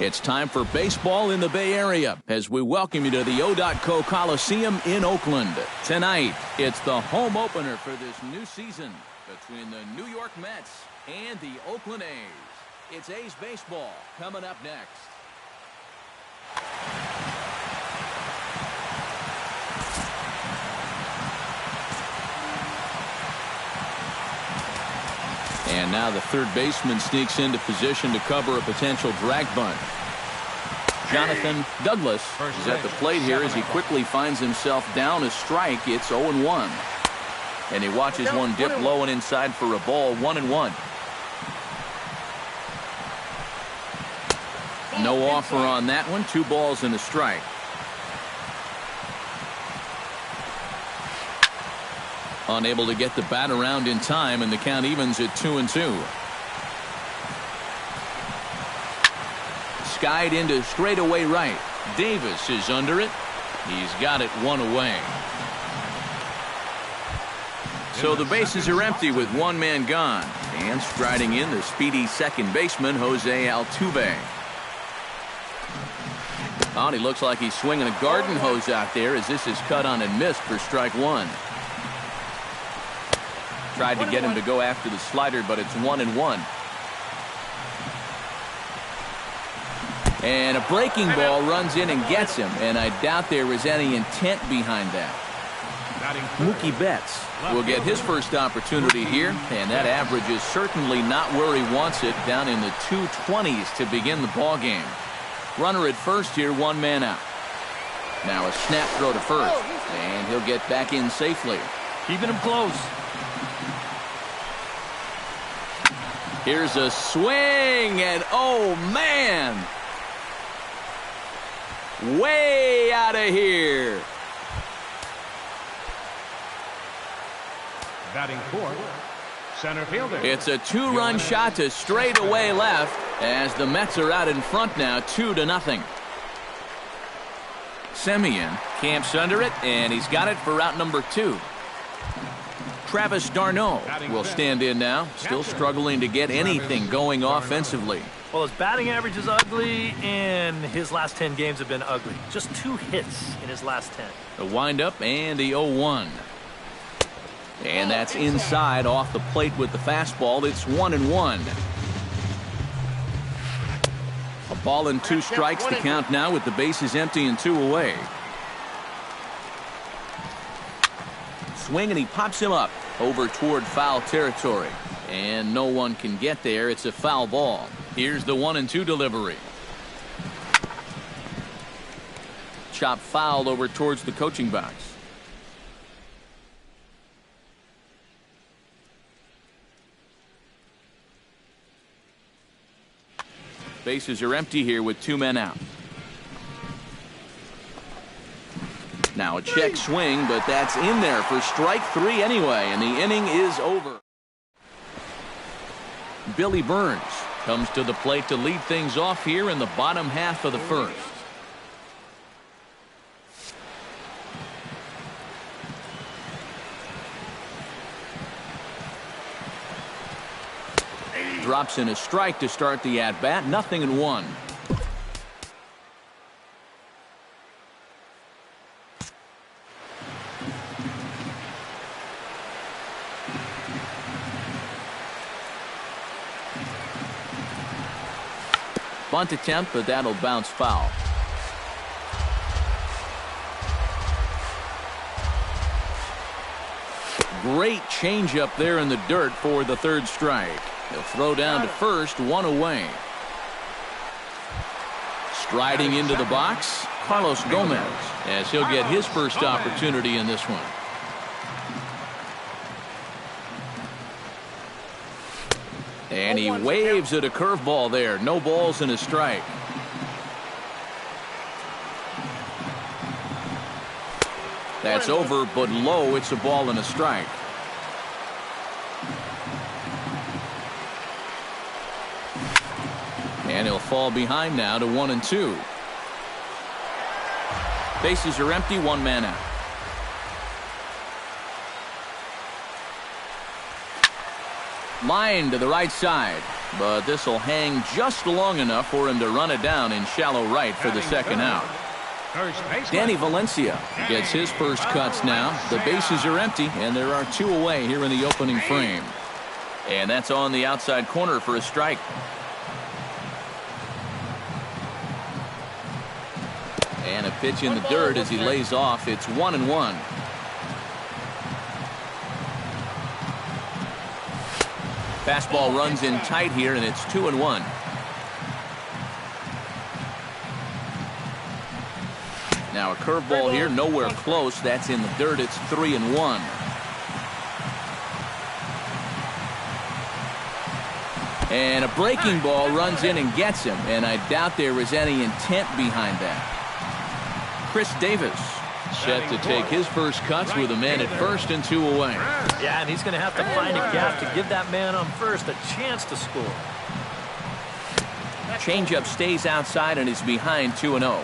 It's time for baseball in the Bay Area as we welcome you to the O.co Coliseum in Oakland. Tonight, it's the home opener for this new season between the New York Mets and the Oakland A's. It's A's baseball coming up next. And now the third baseman sneaks into position to cover a potential drag bunt. Jonathan Douglas is at the plate here as he quickly finds himself down a strike. It's 0-1. And he watches one dip low and inside for a ball, 1-1. No offer on that one. 2 balls and a strike. Unable to get the bat around in time, and the count evens at 2-2. Skied into straightaway right. Davis is under it. He's got it 1 away. So the bases are empty with 1 man gone. And striding in, the speedy second baseman, Jose Altuve. Oh, and he looks like he's swinging a garden hose out there as this is cut on and missed for strike 1. Tried to get him to go after the slider, but it's 1-1. And a breaking ball runs in and gets him, and I doubt there was any intent behind that. Mookie Betts will get his first opportunity here, and that average is certainly not where he wants it, down in the 220s to begin the ball game. Runner at first here, 1 man out. Now a snap throw to first, and he'll get back in safely. Keeping him close. Here's a swing, and oh man, way out of here. Batting fourth, center fielder. It's a 2-run shot to straightaway left as the Mets are out in front now, 2-0. Semien camps under it, and he's got it for out number 2. Travis d'Arnaud will stand in now, still struggling to get anything going offensively. Well, his batting average is ugly, and his last 10 games have been ugly. Just 2 hits in his last 10. The windup and the 0-1. And that's inside off the plate with the fastball. It's 1-1. A ball and 2 strikes to count now with the bases empty and 2 away. Swing, and he pops him up over toward foul territory, and no one can get there. It's a foul ball. Here's the 1-2 delivery. Chop foul over towards the coaching box. Bases are empty here with 2 men out. Now a check swing, but that's in there for strike 3 anyway, and the inning is over. Billy Burns comes to the plate to lead things off here in the bottom half of the first. Drops in a strike to start the at-bat, 0-1. Bunt attempt, but that'll bounce foul. Great changeup there in the dirt for the 3rd strike. He'll throw down to first, 1 away. Striding into the box, Carlos Gomez, as he'll get his first opportunity in this one. And he waves at a curveball there. No balls and a strike. That's over, but low. It's a ball and a strike. And he'll fall behind now to 1-2. Bases are empty, 1 man out. Line to the right side. but this will hang just long enough for him to run it down in shallow right for the second out. Danny Valencia gets his first cuts now. The bases are empty, and there are 2 away here in the opening frame. And that's on the outside corner for a strike. And a pitch in the dirt as he lays off. It's 1-1. Fastball runs in tight here, and it's 2-1. Now a curveball here, nowhere close. That's in the dirt. It's 3-1. And a breaking ball runs in and gets him, and I doubt there is any intent behind that. Chris Davis set to take his first cuts with a man at first and 2 away. Yeah, and he's going to have to find a gap to give that man on first a chance to score. Changeup stays outside and is behind 2-0.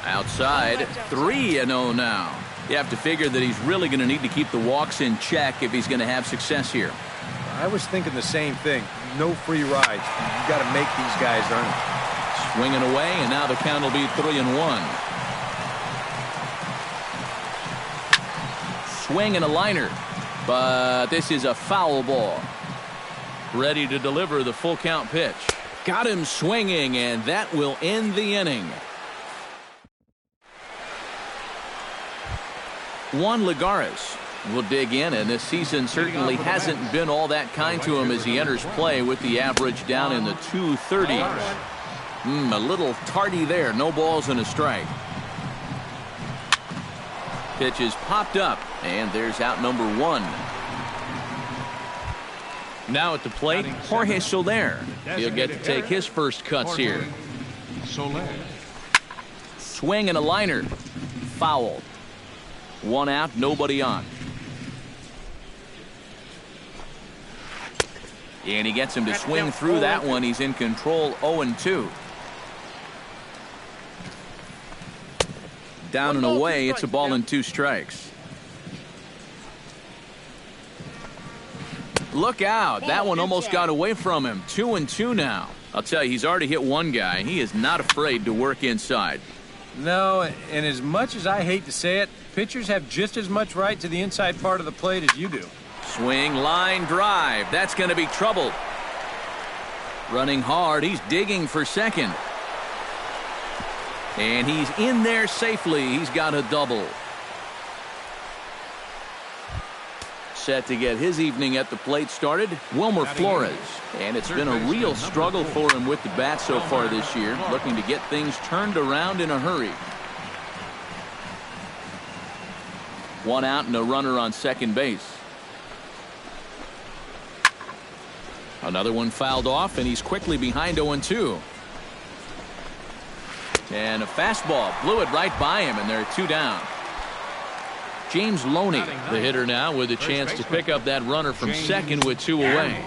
Outside, 3-0 now. You have to figure that he's really going to need to keep the walks in check if he's going to have success here. I was thinking the same thing. No free rides. You got to make these guys earn it. Swinging away, and now the count will be 3-1. Swing and a liner, but this is a foul ball. Ready to deliver the full count pitch. Got him swinging, and that will end the inning. Juan Lagares will dig in, and this season certainly hasn't been all that kind to him as he enters play with the average down in the 230s. A little tardy there. No balls and a strike. Pitch is popped up, and there's out number 1. Now at the plate, Jorge Soler. He'll get to take his first cuts here. Swing and a liner. Foul. 1 out, nobody on. And he gets him to swing through that one. He's in control, 0-2. Down and away, it's a ball and 2 strikes. Look out. That one almost got away from him. 2-2 now. I'll tell you, he's already hit one guy. He is not afraid to work inside. No, and as much as I hate to say it, pitchers have just as much right to the inside part of the plate as you do. Swing, line, drive. That's going to be trouble. Running hard. He's digging for second. And he's in there safely. He's got a double. Set to get his evening at the plate started, Wilmer Flores. And it's been a real struggle for him with the bat so far this year, looking to get things turned around in a hurry. 1 out and a runner on second base. Another one fouled off, and he's quickly behind 0-2. And a fastball blew it right by him, and there are 2 down. James Loney, the hitter now, with a chance to pick up that runner from second with 2 away.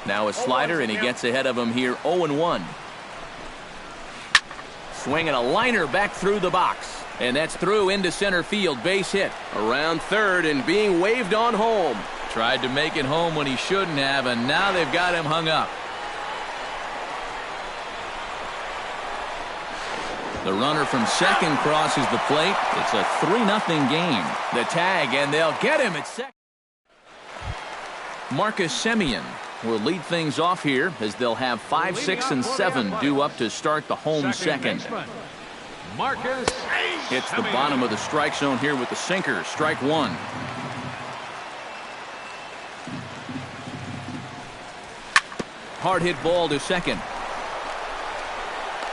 Now a slider, and he gets ahead of him here, 0-1. Swinging a liner back through the box. And that's through into center field. Base hit. Around third and being waved on home. Tried to make it home when he shouldn't have, and now they've got him hung up. The runner from second crosses the plate. It's a 3-0 game. The tag, and they'll get him at second. Marcus Semien will lead things off here as they'll have 5, 6, and 7 due up to start the home second. Marcus hits the bottom of the strike zone here with the sinker. Strike 1. Hard hit ball to second.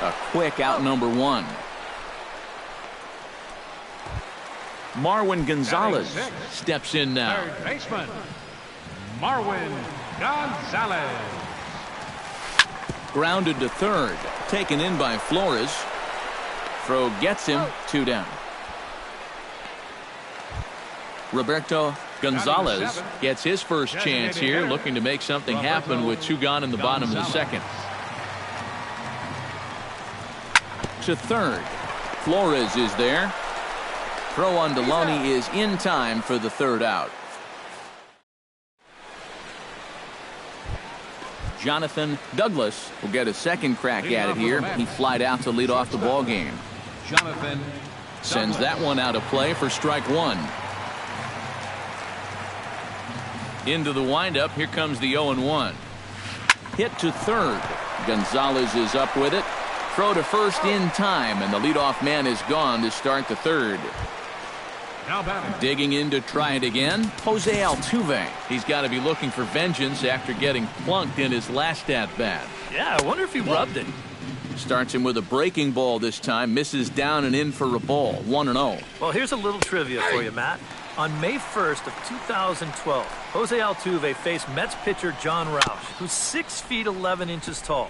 A quick out number 1. Marwin Gonzalez steps in now. Third baseman Marwin Gonzalez. Grounded to third. Taken in by Flores. Throw gets him. 2 down. Roberto Gonzalez gets his first chance here, looking to make something happen with 2 gone in the bottom of the second. To third. Flores is there. Throw on Deloney is in time for the 3rd out. Jonathan Douglas will get a second crack at it here. He flied out to lead off the ball game. Jonathan sends that one out of play for strike one. Into the windup. Here comes the 0-1. Hit to third. Gonzalez is up with it. Throw to first in time, and the leadoff man is gone to start the third. now batting. Digging in to try it again, Jose Altuve. He's got to be looking for vengeance after getting plunked in his last at-bat. Yeah, I wonder if he rubbed it. Starts him with a breaking ball this time. Misses down and in for a ball. 1-0. Well, here's a little trivia for you, Matt. On May 1st of 2012, Jose Altuve faced Mets pitcher John Roush, who's 6 feet 11 inches tall.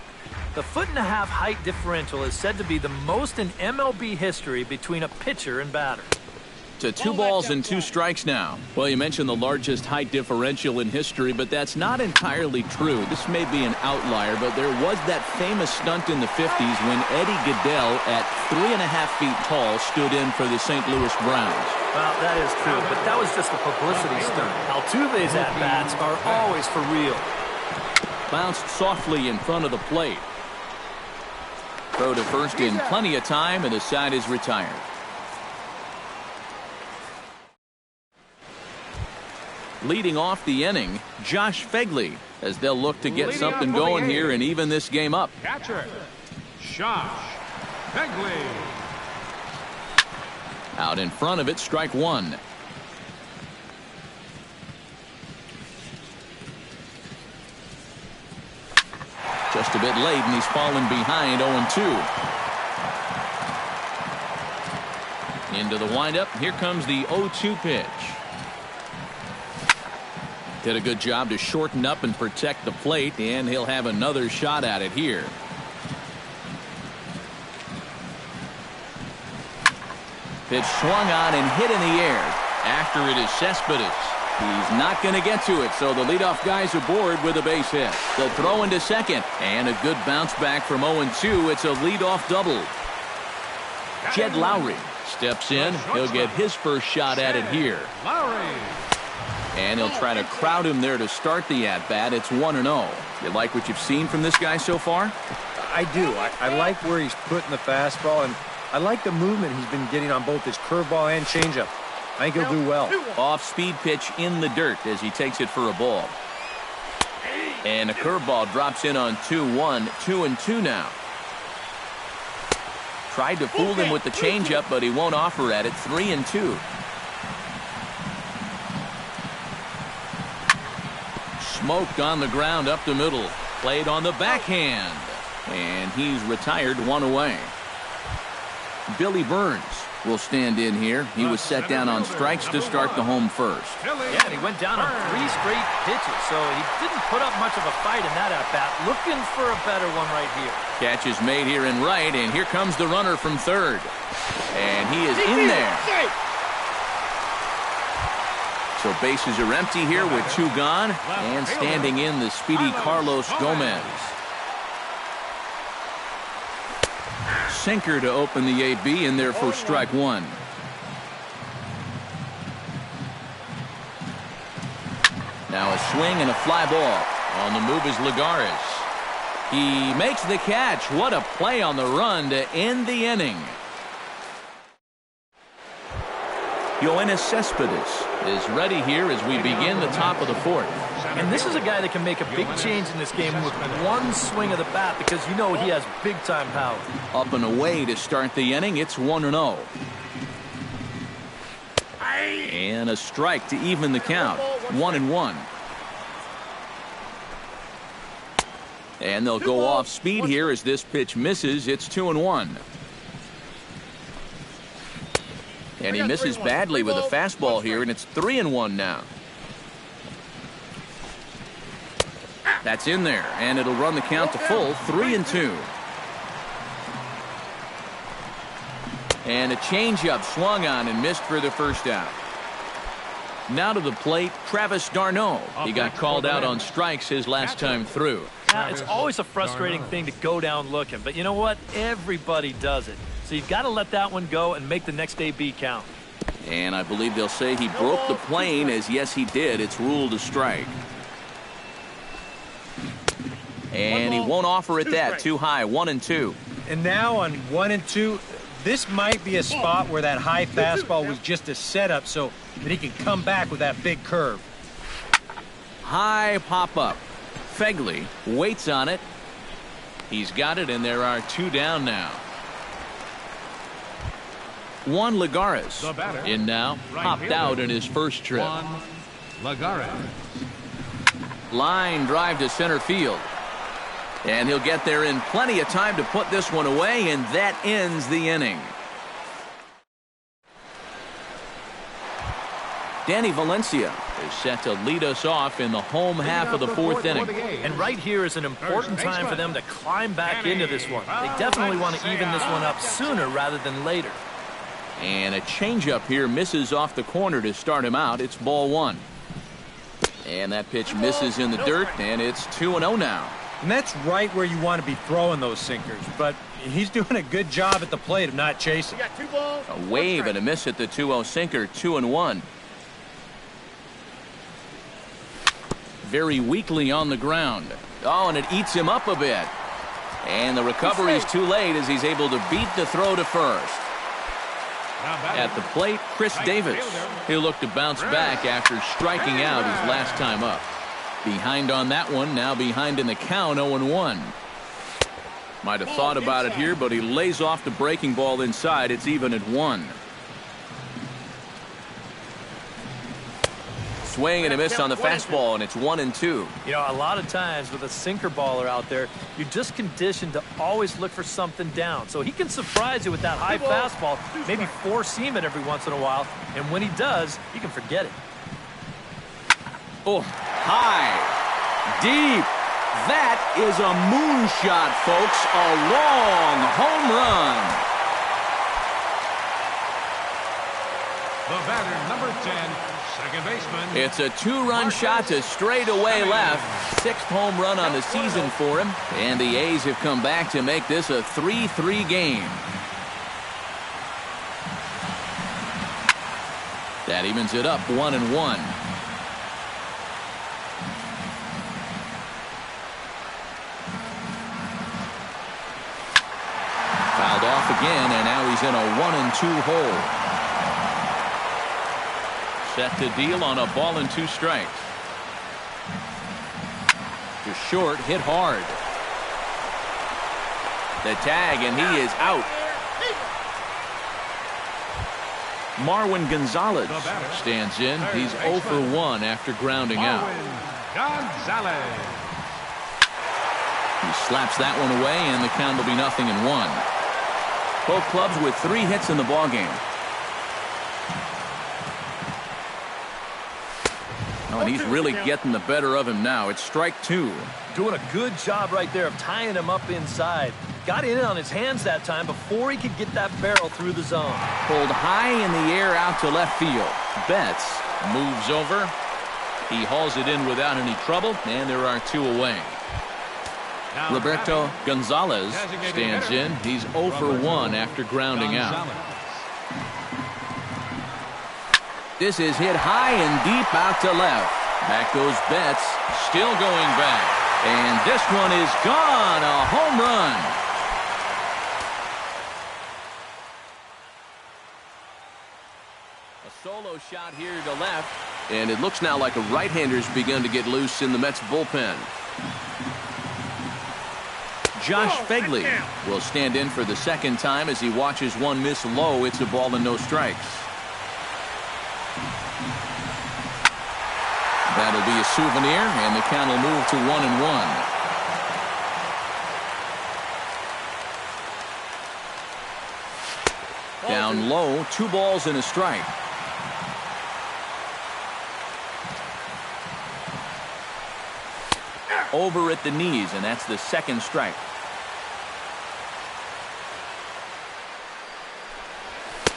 The 1.5-foot height differential is said to be the most in MLB history between a pitcher and batter. To 2 balls and 2 strikes now. Well, you mentioned the largest height differential in history, but that's not entirely true. This may be an outlier, but there was that famous stunt in the 50s when Eddie Goodell, at 3.5 feet tall, stood in for the St. Louis Browns. Well, that is true, but that was just a publicity stunt. Altuve's at-bats are always for real. Bounced softly in front of the plate. Throw to first in plenty of time, and the side is retired. Leading off the inning, Josh Phegley, as they'll look to get something going here and even this game up. Catcher, Josh Phegley. Out in front of it, strike one. Just a bit late, and he's fallen behind 0-2. Into the windup. Here comes the 0-2 pitch. Did a good job to shorten up and protect the plate, and he'll have another shot at it here. Pitch swung on and hit in the air. After it is Cespedes. He's not going to get to it, so the leadoff guy's aboard with a base hit. The throw into second, and a good bounce back from 0-2. It's a leadoff double. Jed Lowry steps in. He'll get his first shot at it here. Lowry. And he'll try to crowd him there to start the at-bat. It's 1-0. You like what you've seen from this guy so far? I do. I like where he's putting the fastball, and I like the movement he's been getting on both his curveball and changeup. I think he'll do well. Off-speed pitch in the dirt as he takes it for a ball. And a curveball drops in on 2-1. 2-2 now. Tried to fool him with the changeup, but he won't offer at it. 3-2. Smoked on the ground up the middle. Played on the backhand. And he's retired, 1 away. Billy Burns will stand in here. He was set down on strikes to start the home first. Yeah, and he went down on 3 straight pitches, so he didn't put up much of a fight in that at-bat. Looking for a better one right here. Catch is made here in right, and here comes the runner from third. And he is in there. So bases are empty here with 2 gone, and standing in the speedy Carlos Gomez. Sinker to open the AB in there for strike one. Now a swing and a fly ball. On the move is Lagares. He makes the catch. What a play on the run to end the inning. Yoenis Cespedes is ready here as we begin the top of the 4th. And this is a guy that can make a big change in this game with one swing of the bat, because you know he has big-time power. Up and away to start the inning. It's 1-0. And a strike to even the count. 1-1. And they'll go off speed here as this pitch misses. It's 2-1. And he misses badly with a fastball here, and it's 3-1 now. That's in there, and it'll run the count to full. 3-2. And a changeup swung on and missed for the first out. Now to the plate, Travis d'Arnaud. He got called out on strikes his last time through. Yeah, it's always a frustrating thing to go down looking, but you know what? Everybody does it. So you've got to let that one go and make the next AB count. And I believe they'll say he broke the plane, as yes he did. It's ruled a strike. And he won't offer it that. Too high. 1-2. And now on 1-2, this might be a spot where that high fastball was just a setup so that he can come back with that big curve. High pop-up. Fegley waits on it. He's got it, and there are 2 down now. Juan Lagares in now. Popped out in his first trip. Juan Lagares. Line drive to center field. And he'll get there in plenty of time to put this one away, and that ends the inning. Danny Valencia is set to lead us off in the home half of the 4th inning. And right here is an important time for them to climb back into this one. They definitely want to even this one up sooner rather than later. And a changeup here misses off the corner to start him out. It's ball 1. And that pitch misses in the dirt, and it's 2-0 now. And that's right where you want to be throwing those sinkers. But he's doing a good job at the plate of not chasing. A wave and a miss at the 2-0 sinker. 2-1. Very weakly on the ground. Oh, and it eats him up a bit. And the recovery's too late as he's able to beat the throw to first. At the plate, Chris Davis. He'll look to bounce back after striking out his last time up. Behind on that one, now behind in the count, 0-1. Might have thought about it here, but he lays off the breaking ball inside. It's even at 1. Swing and a miss on the fastball, and it's 1-2. You know, a lot of times with a sinker baller out there, you're just conditioned to always look for something down. So he can surprise you with that high fastball, maybe four-seam it every once in a while, and when he does, you can forget it. Oh, high, deep. That is a moonshot, folks. A long home run. The batter, number 10. Second baseman. It's a 2-run shot to straightaway left. 6th home run on the season for him. And the A's have come back to make this a 3-3 game. That evens it up 1-1. Fouled off again, and now he's in a 1-2 hole. Set to deal on a ball and 2 strikes. To short, hit hard. The tag, and he is out. Marwin Gonzalez stands in. He's 0 for 1 after grounding out. Gonzalez. He slaps that one away, and the count will be 0-1. Both clubs with 3 hits in the ballgame. Oh, and he's really getting the better of him now. It's strike 2. Doing a good job right there of tying him up inside. Got in on his hands that time before he could get that barrel through the zone. Pulled high in the air out to left field. Betts moves over. He hauls it in without any trouble, and there are 2 away. Roberto Gonzalez stands in. He's 0 for 1 after grounding out. This is hit high and deep out to left. Back goes Betts, still going back. And this one is gone, a home run. A solo shot here to left. And it looks now like a right-hander's begun to get loose in the Mets bullpen. Josh Fegley will stand in for the 2nd time as he watches one miss low. It's a ball and no strikes. That'll be a souvenir, and the count will move to 1-1. Down low, 2 balls and a strike. Over at the knees, and that's the 2nd strike.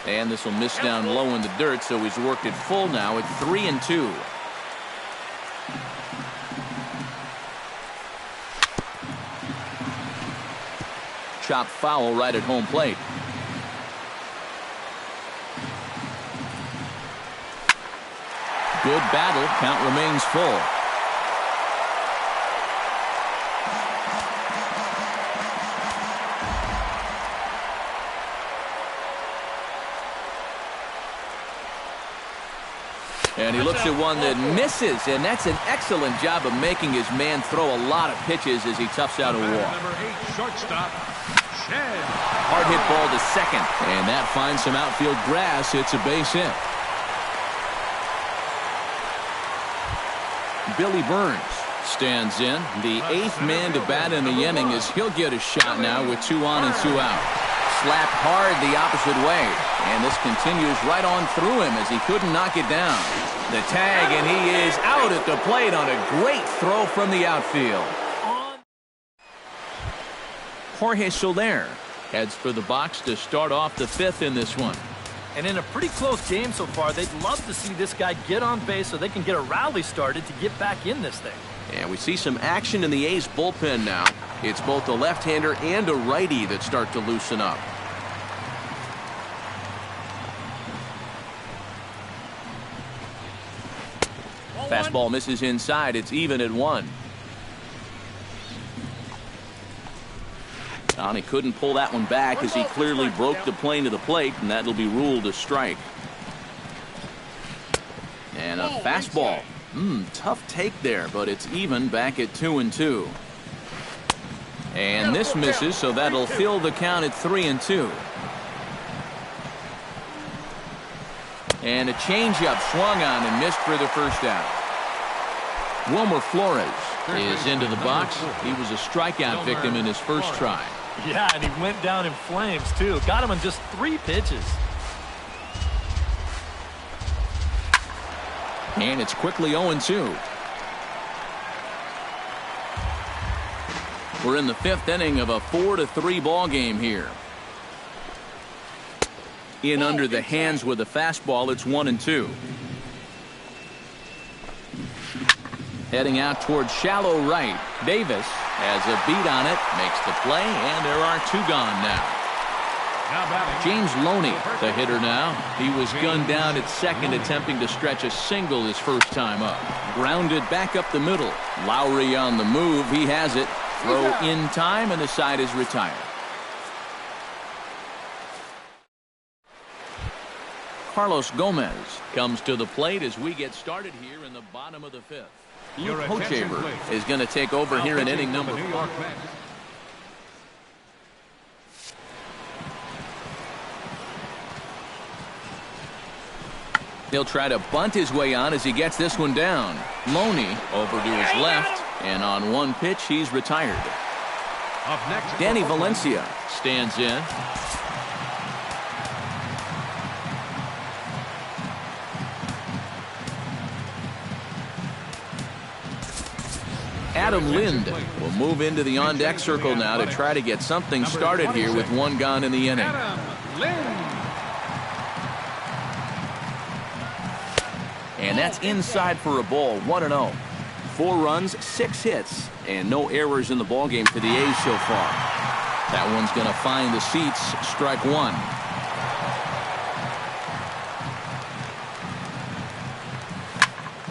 And this will miss down low in the dirt, so he's worked it full now at 3-2. Chop foul right at home plate. Good battle. Count remains full. And he looks at one that misses, and that's an excellent job of making his man throw a lot of pitches as he toughs out a walk. Number 8, shortstop, Shed. Hard hit ball to second, and that finds some outfield grass. It's a base hit. Billy Burns stands in. The 8th man to bat in the inning as he'll get a shot now with 2 on and 2 out. Slapped hard the opposite way, and this continues right on through him as he couldn't knock it down. The tag, and he is out at the plate on a great throw from the outfield. Jorge Soler heads for the box to start off the 5th in this one. And in a pretty close game so far, they'd love to see this guy get on base so they can get a rally started to get back in this thing. And we see some action in the A's bullpen now. It's both a left-hander and a righty that start to loosen up. Fastball misses inside. It's even at 1. And he couldn't pull that one back as he clearly broke the plane to the plate, and that'll be ruled a strike. And a fastball. Tough take there, but it's even back at 2-2. And this misses, so that'll fill the count at 3-2. And a changeup swung on and missed for the first out. Wilmer Flores is into the box. He was a strikeout victim in his first try. Yeah, and he went down in flames, too. Got him in just 3 pitches. And it's quickly 0-2. We're in the 5th inning of a 4-3 ball game here. In under the hands with a fastball, it's 1-2. Heading out towards shallow right. Davis has a beat on it, makes the play, and there are 2 gone now. James Loney, the hitter now. He was gunned down at second, attempting to stretch a single his first time up. Grounded back up the middle. Lowry on the move. He has it. Throw in time, and the side is retired. Carlos Gomez comes to the plate as we get started here in the bottom of the 5th. Luke Hochevar is going to take over here in inning number 4. He'll try to bunt his way on as he gets this one down. Loney over to his left, and on 1 pitch, he's retired. Danny Valencia stands in. Adam Lind will move into the on-deck circle now to try to get something started here with 1 gone in the inning. And that's inside for a ball, 1-0. 4 runs, 6 hits, and no errors in the ballgame for the A's so far. That one's going to find the seats, strike 1.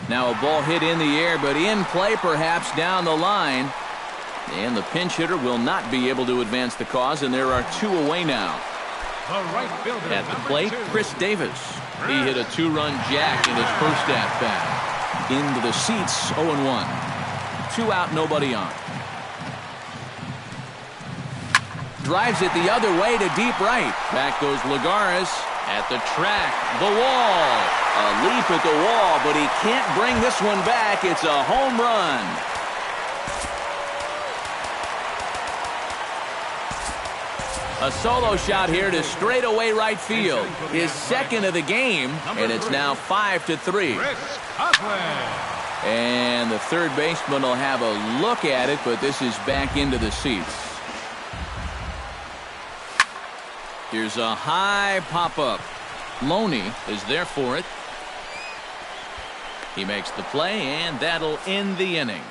Now a ball hit in the air, but in play perhaps down the line. And the pinch hitter will not be able to advance the cause, and there are 2 away now. At the plate, Chris Davis. He hit a 2-run jack in his first at-bat. Into the seats, 0-1. 2 out, nobody on. Drives it the other way to deep right. Back goes Lagares at the track. The wall. A leap at the wall, but he can't bring this one back. It's a home run. A solo shot here to straightaway right field. His second of the game, and it's now 5-3. And the third baseman will have a look at it, but this is back into the seats. Here's a high pop-up. Loney is there for it. He makes the play, and that'll end the inning.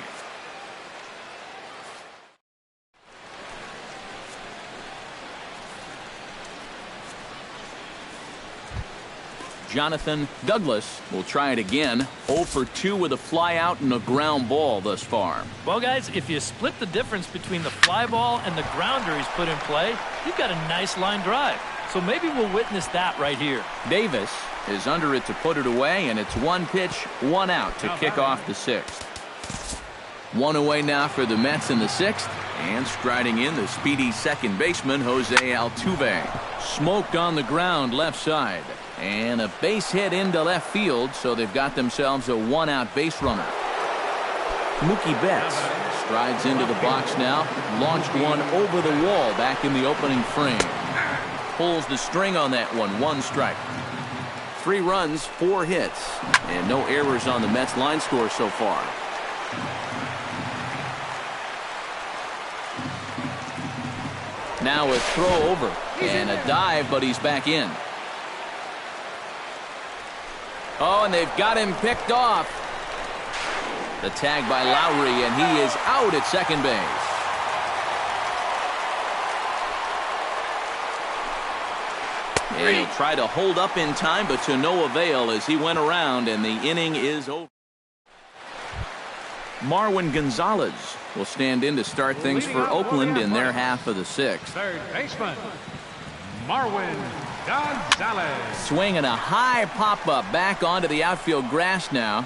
Jonathan Douglas will try it again. 0 for 2 with a fly out and a ground ball thus far. Well, guys, if you split the difference between the fly ball and the grounder he's put in play, you've got a nice line drive. So maybe we'll witness that right here. Davis is under it to put it away, and it's 1 pitch, 1 out to kick off the 6th. 1 away now for the Mets in the 6th, and striding in the speedy second baseman Jose Altuve. Smoked on the ground left side, and a base hit into left field, so they've got themselves a 1-out base runner. Mookie Betts strides into the box now, launched one over the wall back in the opening frame. Pulls the string on that one, 1 strike. 3 runs, 4 hits, and no errors on the Mets line score so far. Now a throw over and a dive, but he's back in. Oh, and they've got him picked off. The tag by Lowry, and he is out at second base. And he'll try to hold up in time, but to no avail as he went around, and the inning is over. Marwin Gonzalez will stand in to start things for Oakland in their half of the 6th. Third baseman, Marwin Gonzalez. Swinging a high pop-up back onto the outfield grass now.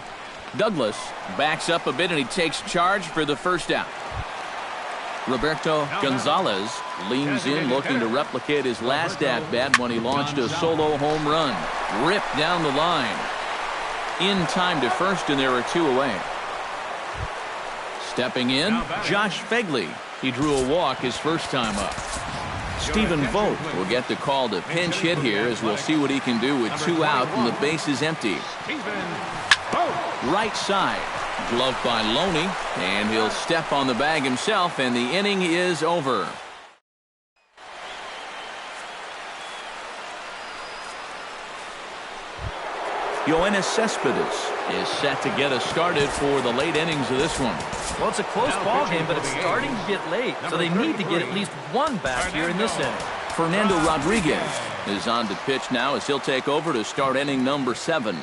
Douglas backs up a bit, and he takes charge for the first out. Roberto Gonzalez leans in, looking to replicate his last at-bat when he launched a solo home run. Ripped down the line. In time to first, and there are 2 away. Stepping in, Josh Fegley. He drew a walk his first time up. Stephen Vogt will get the call to pinch hit here, as we'll see what he can do with 2 out and the base is empty. Right side, gloved by Loney, and he'll step on the bag himself, and the inning is over. Yoenis Cespedes is set to get us started for the late innings of this one. Well, it's a close ball game, but it's starting to get late, so they need to get at least 1 back here in this inning. Fernando Rodriguez is on to pitch now, as he'll take over to start inning number 7.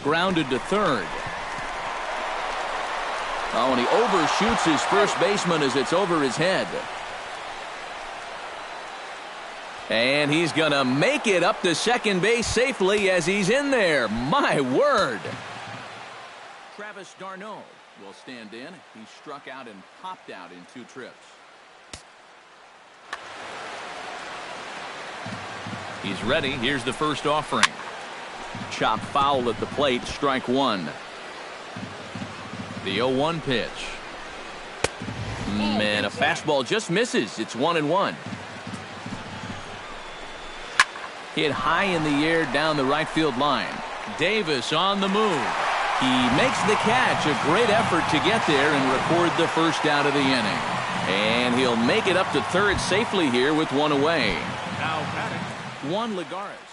Grounded to third. Oh, and he overshoots his first baseman as it's over his head. And he's going to make it up to second base safely as he's in there. My word. Travis d'Arnaud will stand in. He struck out and popped out in 2 trips. He's ready. Here's the first offering. Chop foul at the plate, strike 1. The 0-1 pitch. Man, a fastball just misses. It's 1-1. Hit high in the air down the right field line. Davis on the move. He makes the catch. A great effort to get there and record the first out of the inning. And he'll make it up to third safely here with 1 away. Now batting. Juan Lagares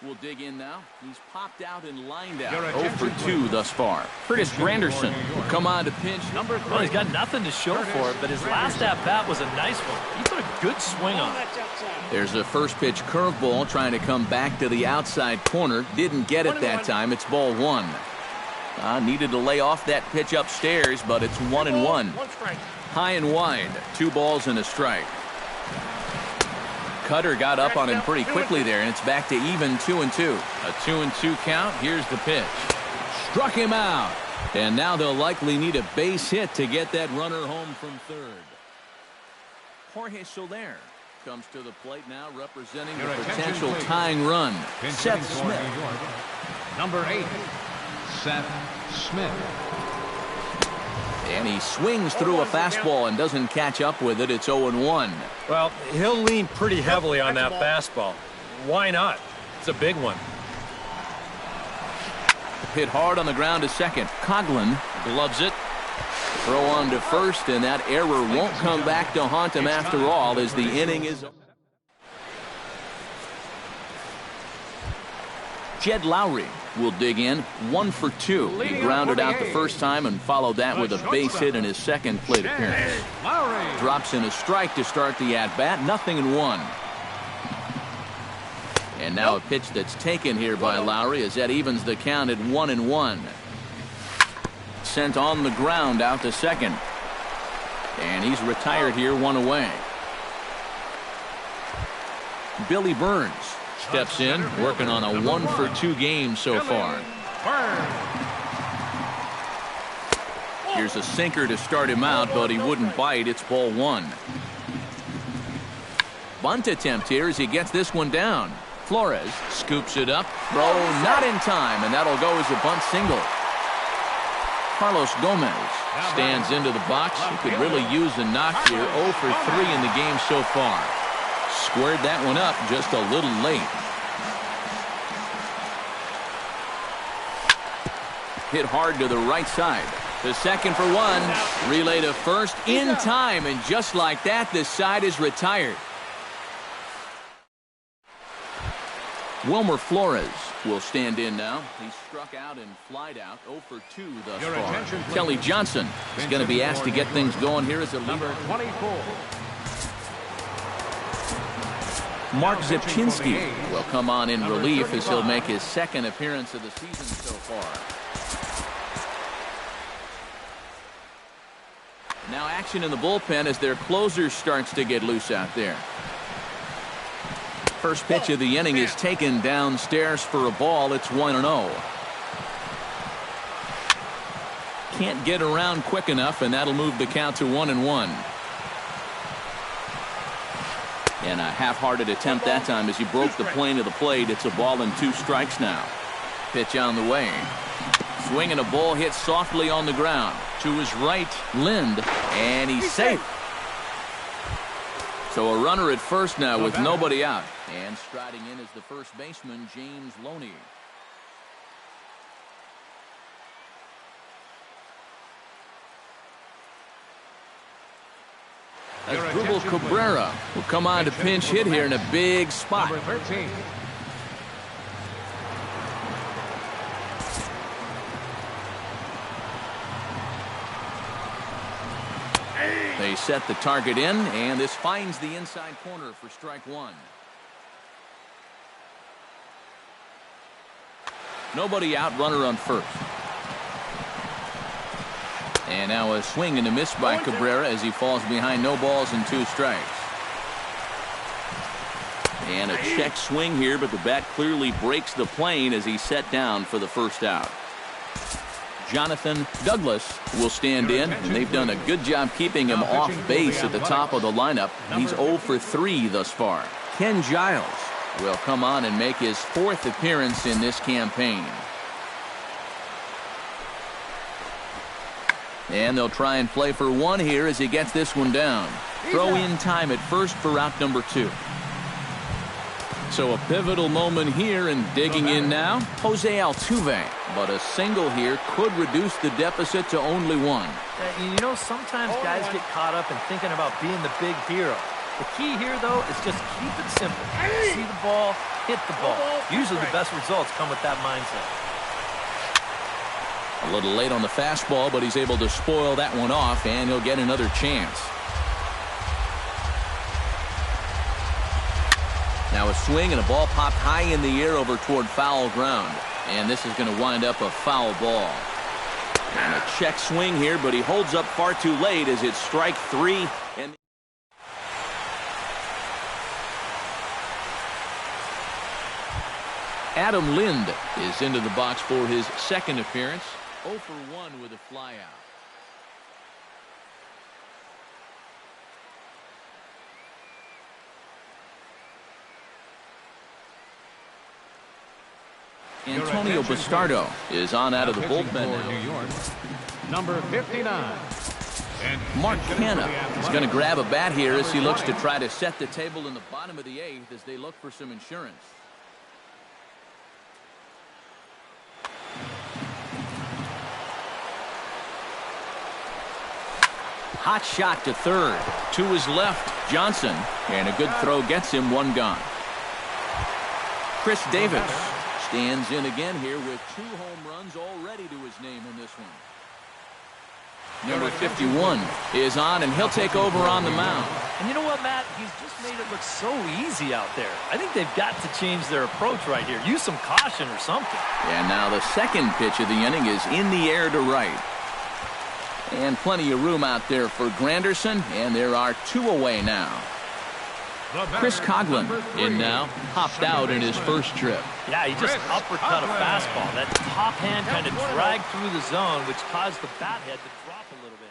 will dig in now. He's popped out and lined out. 0 for 2 thus far. Curtis Granderson will come on to pinch number 3. Well, he's got nothing to show for it, but his last at-bat was a nice one. He put a good swing on it. There's a first pitch curveball trying to come back to the outside corner. Didn't get it that time. It's ball 1. Needed to lay off that pitch upstairs, but it's 1-1. High and wide. 2 balls and a strike. Cutter got up on him pretty quickly there, and it's back to even 2-2. A 2-2 count. Here's the pitch. Struck him out. And now they'll likely need a base hit to get that runner home from third. Jorge Soler comes to the plate now, representing the potential tying run. Seth Smith. Number 8, Seth Smith. And he swings through a fastball and doesn't catch up with it. It's 0-1. Well, he'll lean pretty heavily on that fastball. Why not? It's a big one. Hit hard on the ground to second. Coughlin gloves it. Throw on to first, and that error won't come back to haunt him after all as the inning is. Jed Lowry will dig in. 1 for 2. He grounded out the first time and followed that with a base hit in his second plate appearance. Drops in a strike to start the at-bat. 0-1. And now a pitch that's taken here by Lowry as that evens the count at 1-1. Sent on the ground out to second. And he's retired here, one away. Billy Burns steps in, working on a 1-for-2 game so far. Here's a sinker to start him out, but he wouldn't bite. It's ball one. Bunt attempt here as he gets this one down. Flores scoops it up. Throw not in time, and that'll go as a bunt single. Carlos Gomez stands into the box. He could really use a knock here. 0 for 3 in the game so far. Squared that one up just a little late. Hit hard to the right side. The second for one. Relay to first in time, and just like that, this side is retired. Wilmer Flores will stand in now. He struck out and flied out. 0 for 2 thus far. Kelly Johnson is going to be asked to get things going here as a leader. 24. Mark Zipchinski will come on in relief as he'll make his second appearance of the season so far. Now action in the bullpen as their closer starts to get loose out there. First pitch of the inning is taken downstairs for a ball. It's 1-0. Can't get around quick enough, and that'll move the count to 1-1. And a half-hearted attempt that time as he broke the plane of the plate. It's a ball and 2 strikes now. Pitch on the way. Swinging a ball hit softly on the ground. To his right, Lind, and he's safe. So a runner at first now with nobody out. And striding in is the first baseman, James Loney. Asdrubal Cabrera will come on to pinch hit here in a big spot. Number 13. They set the target in, and this finds the inside corner for strike one. Nobody out, runner on first. And now a swing and a miss by Cabrera as he falls behind, no balls and 2 strikes. And a check swing here, but the bat clearly breaks the plane as he's set down for the first out. Jonathan Douglas will stand in, and they've done a good job keeping him off base at the top of the lineup. He's 0 for 3 thus far. Ken Giles will come on and make his 4th appearance in this campaign. And they'll try and play for 1 here as he gets this one down. Throw in time at first for out number 2. So a pivotal moment here, and digging in now, Jose Altuve. But a single here could reduce the deficit to only 1. You know, sometimes guys get caught up in thinking about being the big hero. The key here, though, is just keep it simple. See the ball, hit the ball. Usually the best results come with that mindset. A little late on the fastball, but he's able to spoil that one off, and he'll get another chance. Now a swing and a ball popped high in the air over toward foul ground. And this is going to wind up a foul ball. And a check swing here, but he holds up far too late as it's strike 3. And Adam Lind is into the box for his 2nd appearance. 0 for 1 with a flyout. Antonio Bastardo is on out of the bullpen now. New York, number 59. Mark Canha is going to grab a bat here as he looks to try to set the table in the bottom of the 8th as they look for some insurance. Hot shot to third. To his left, Johnson. And a good throw gets him 1 gone. Chris Davis stands in again here with 2 home runs already to his name in this one. Number 51 is on, and he'll take over on the mound. And you know what, Matt? He's just made it look so easy out there. I think they've got to change their approach right here. Use some caution or something. And now the second pitch of the inning is in the air to right. And plenty of room out there for Granderson, and there are 2 away now. Chris Coughlin in now, hopped out in his first trip. Yeah, he just uppercut a fastball. That top hand kind of dragged through the zone, which caused the bat head to drop a little bit.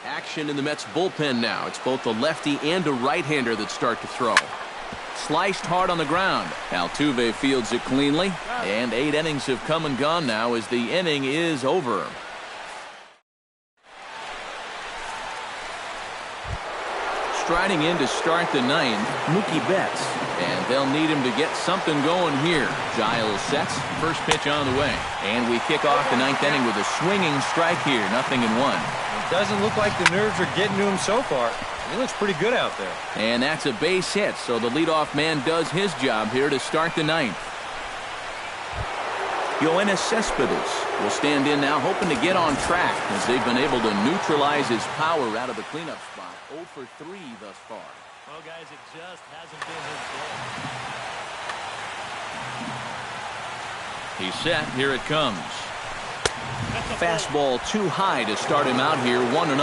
Action in the Mets bullpen now. It's both a lefty and a right-hander that start to throw. Sliced hard on the ground. Altuve fields it cleanly, and 8 innings have come and gone now as the inning is over. Striding in to start the 9th, Mookie Betts, and they'll need him to get something going here. Giles sets, first pitch on the way, and we kick off the 9th inning with a swinging strike here, 0-1. Doesn't look like the nerves are getting to him so far. He looks pretty good out there. And that's a base hit, so the leadoff man does his job here to start the 9th. Yoenis Cespedes will stand in now, hoping to get on track as they've been able to neutralize his power out of the cleanup spot. 0 for 3 thus far. Well, guys, it just hasn't been his day. He's set. Here it comes. Fastball too high to start him out here, 1-0.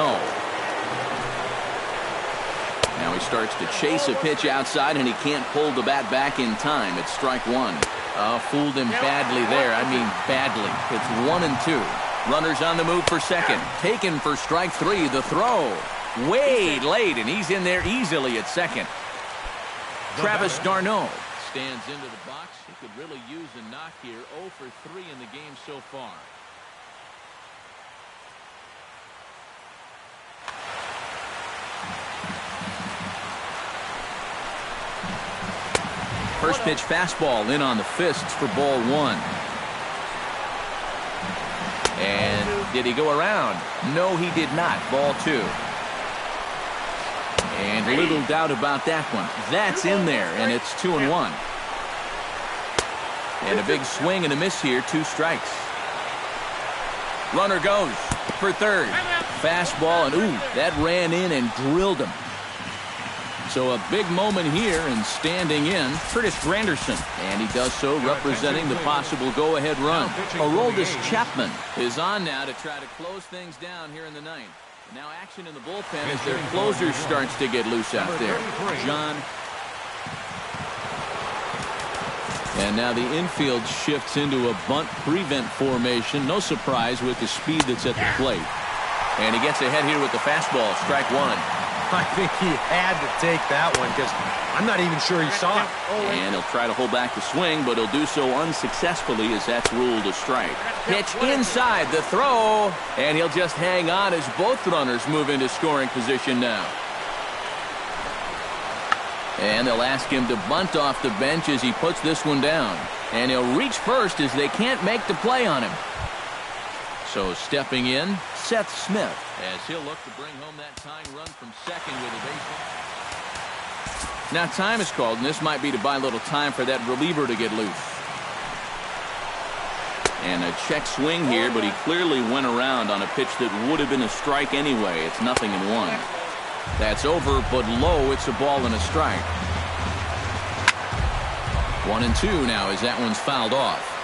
Now he starts to chase a pitch outside, and he can't pull the bat back in time. It's strike 1. Fooled him badly there. I mean badly. It's 1-2. Runners on the move for second. Taken for strike 3. The throw. Way late, and he's in there easily at second. Travis d'Arnaud stands into the box. He could really use a knock here. 0 for 3 in the game so far. First pitch fastball in on the fists for ball 1. And did he go around? No, he did not. Ball 2. And little doubt about that one. That's in there, and it's 2-1. And a big swing and a miss here. 2 strikes. Runner goes for third. Fastball, and ooh, that ran in and drilled him. So a big moment here, and standing in, Curtis Granderson. And he does so representing the possible go-ahead run. Aroldis Chapman is on now to try to close things down here in the 9th. Now action in the bullpen as their closer starts to get loose out there. John. And now the infield shifts into a bunt prevent formation. No surprise with the speed that's at the plate. And he gets ahead here with the fastball. Strike 1. I think he had to take that one because I'm not even sure he saw it. And he'll try to hold back the swing, but he'll do so unsuccessfully as that's ruled a strike. Pitch inside the throw, and he'll just hang on as both runners move into scoring position now. And they'll ask him to bunt off the bench as he puts this one down. And he'll reach first as they can't make the play on him. So stepping in, Seth Smith, as he'll look to bring home that tying run from second with a base hit. Now time is called, and this might be to buy a little time for that reliever to get loose. And a check swing here, but he clearly went around on a pitch that would have been a strike anyway. It's 0-1. That's over, but low. It's a ball and a strike. 1-2 now as that one's fouled off.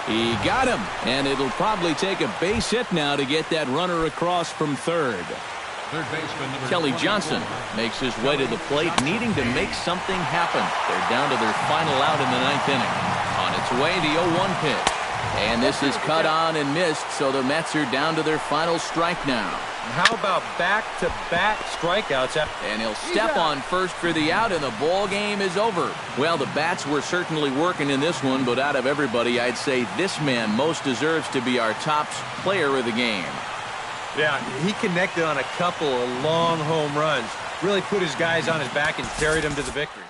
He got him, and it'll probably take a base hit now to get that runner across from third. Kelly Johnson makes his way to the plate, needing to make something happen. They're down to their final out in the 9th inning. On its way, the 0-1 pitch. And this is cut on and missed, so the Mets are down to their final strike now. How about back-to-back strikeouts? And he'll step on first for the out, and the ball game is over. Well, the bats were certainly working in this one, but out of everybody, I'd say this man most deserves to be our top player of the game. Yeah, he connected on a couple of long home runs. Really put his guys on his back and carried them to the victory.